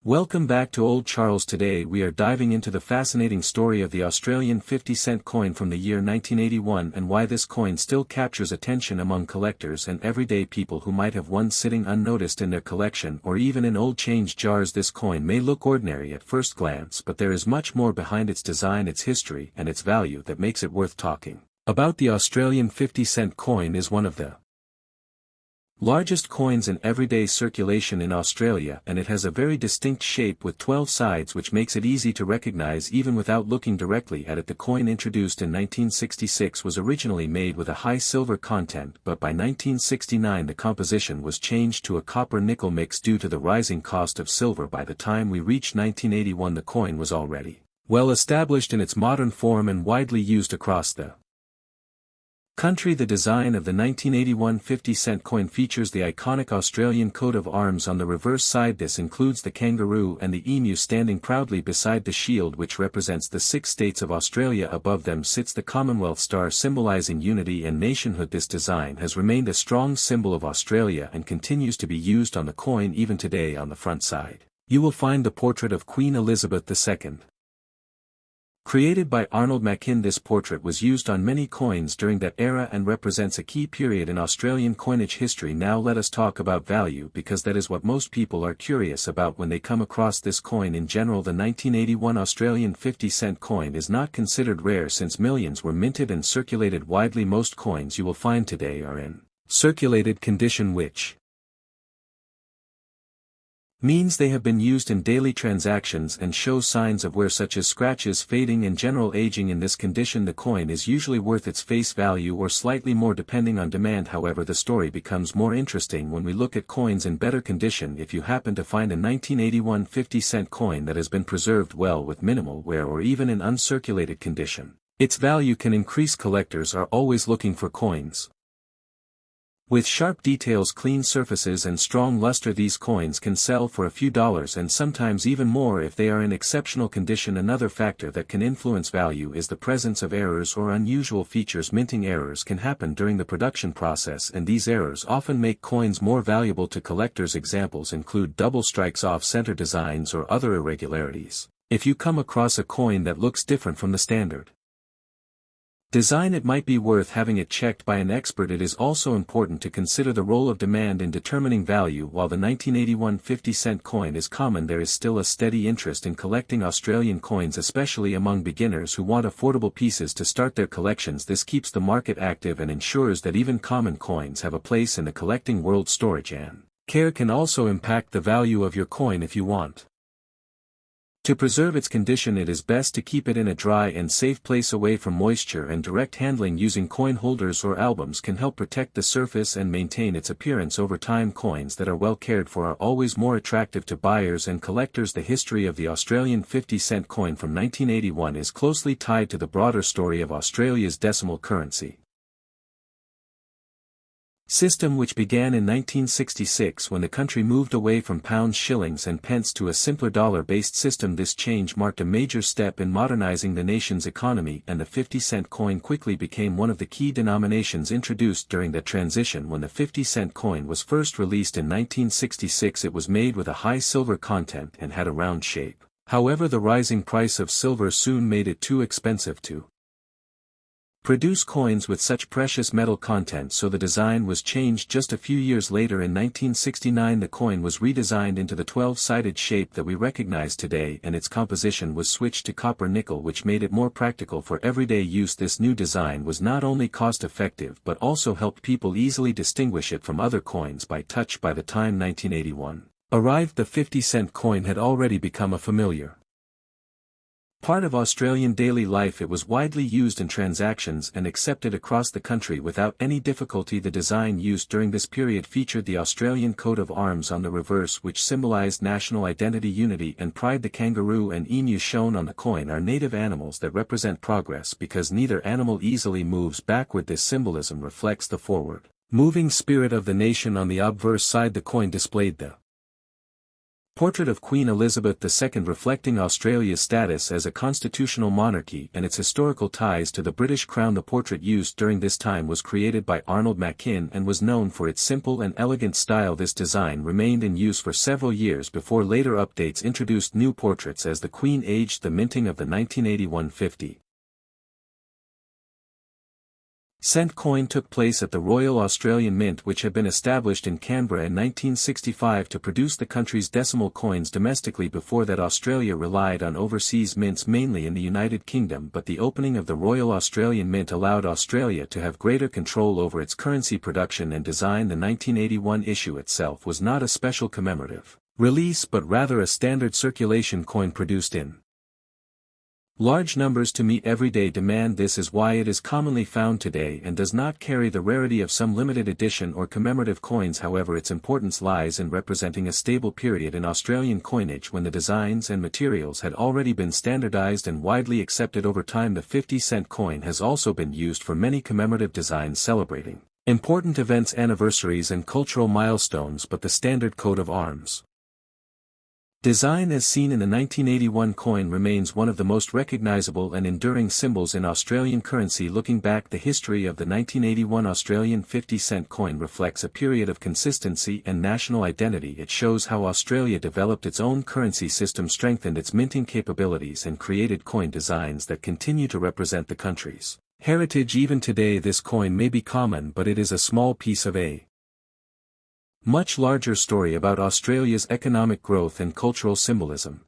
Welcome back to Old Charles. Today we are diving into the fascinating story of the Australian 50-cent coin from the year 1981 and why this coin still captures attention among collectors and everyday people who might have one sitting unnoticed in their collection or even in old change jars. This coin may look ordinary at first glance, but there is much more behind its design, its history, and its value that makes it worth talking about. The Australian 50-cent coin is one of the largest coins in everyday circulation in Australia, and it has a very distinct shape with 12 sides, which makes it easy to recognize even without looking directly at it. The coin, introduced in 1966, was originally made with a high silver content, but by 1969 the composition was changed to a copper-nickel mix due to the rising cost of silver. By the time we reached 1981, the coin was already well established in its modern form and widely used across the country. The design of the 1981 50-cent coin features the iconic Australian coat of arms on the reverse side. This includes the kangaroo and the emu standing proudly beside the shield, which represents the 6 states of Australia. Above them sits the Commonwealth star, symbolising unity and nationhood. This design has remained a strong symbol of Australia and continues to be used on the coin even today. On the front side, you will find the portrait of Queen Elizabeth II. Created by Arnold Machin, this portrait was used on many coins during that era and represents a key period in Australian coinage history. Now let us talk about value, because that is what most people are curious about when they come across this coin. In general, the 1981 Australian 50-cent coin is not considered rare since millions were minted and circulated widely. Most coins you will find today are in circulated condition, which means they have been used in daily transactions and show signs of wear, such as scratches, fading, and general aging. In this condition, the coin is usually worth its face value or slightly more depending on demand. However, the story becomes more interesting when we look at coins in better condition. If you happen to find a 1981 50-cent coin that has been preserved well with minimal wear or even in uncirculated condition, its value can increase. Collectors are always looking for coins with sharp details, clean surfaces, and strong luster. These coins can sell for a few dollars and sometimes even more if they are in exceptional condition. Another factor that can influence value is the presence of errors or unusual features. Minting errors can happen during the production process, and these errors often make coins more valuable to collectors. Examples include double strikes, off-center designs, or other irregularities. If you come across a coin that looks different from the standard design, it might be worth having it checked by an expert. It is also important to consider the role of demand in determining value. While the 1981 50-cent coin is common, there is still a steady interest in collecting Australian coins, especially among beginners who want affordable pieces to start their collections. This keeps the market active and ensures that even common coins have a place in the collecting world. Storage and care can also impact the value of your coin. If you want to preserve its condition, it is best to keep it in a dry and safe place away from moisture, and direct handling using coin holders or albums can help protect the surface and maintain its appearance over time. Coins that are well cared for are always more attractive to buyers and collectors. The history of the Australian 50-cent coin from 1981 is closely tied to the broader story of Australia's decimal currency system, which began in 1966 when the country moved away from pounds, shillings, and pence to a simpler dollar-based system. This change marked a major step in modernizing the nation's economy, and the 50-cent coin quickly became one of the key denominations introduced during that transition. When the 50-cent coin was first released in 1966, it was made with a high silver content and had a round shape. However, the rising price of silver soon made it too expensive to produce coins with such precious metal content, so the design was changed. Just a few years later, in 1969, the coin was redesigned into the 12-sided shape that we recognize today, and its composition was switched to copper-nickel, which made it more practical for everyday use. This new design was not only cost-effective but also helped people easily distinguish it from other coins by touch. By the time 1981 arrived, the 50-cent coin had already become a familiar part of Australian daily life. It was widely used in transactions and accepted across the country without any difficulty. The design used during this period featured the Australian coat of arms on the reverse, which symbolised national identity, unity, and pride. The kangaroo and emu shown on the coin are native animals that represent progress, because neither animal easily moves backward. This symbolism reflects the forward moving spirit of the nation. On the obverse side, the coin displayed the Portrait of Queen Elizabeth II reflecting Australia's status as a constitutional monarchy and its historical ties to the British Crown. The portrait used during this time was created by Arnold Machin and was known for its simple and elegant style. This design remained in use for several years before later updates introduced new portraits as the Queen aged. The minting of the 1981 50 cent coin took place at the Royal Australian Mint, which had been established in Canberra in 1965 to produce the country's decimal coins domestically. Before that, Australia relied on overseas mints mainly in the United Kingdom, but the opening of the Royal Australian Mint allowed Australia to have greater control over its currency production and design. The 1981 issue itself was not a special commemorative release but rather a standard circulation coin produced in large numbers to meet everyday demand. This is why it is commonly found today and does not carry the rarity of some limited edition or commemorative coins. However, its importance lies in representing a stable period in Australian coinage when the designs and materials had already been standardized and widely accepted over time. The 50-cent coin has also been used for many commemorative designs celebrating important events, anniversaries and cultural milestones, but the standard coat of arms design as seen in the 1981 coin remains one of the most recognizable and enduring symbols in Australian currency. Looking back, the history of the 1981 Australian 50-cent coin reflects a period of consistency and national identity. It shows how Australia developed its own currency system, strengthened its minting capabilities and created coin designs that continue to represent the country's heritage. Even today this coin may be common, but it is a small piece of a much larger story about Australia's economic growth and cultural symbolism.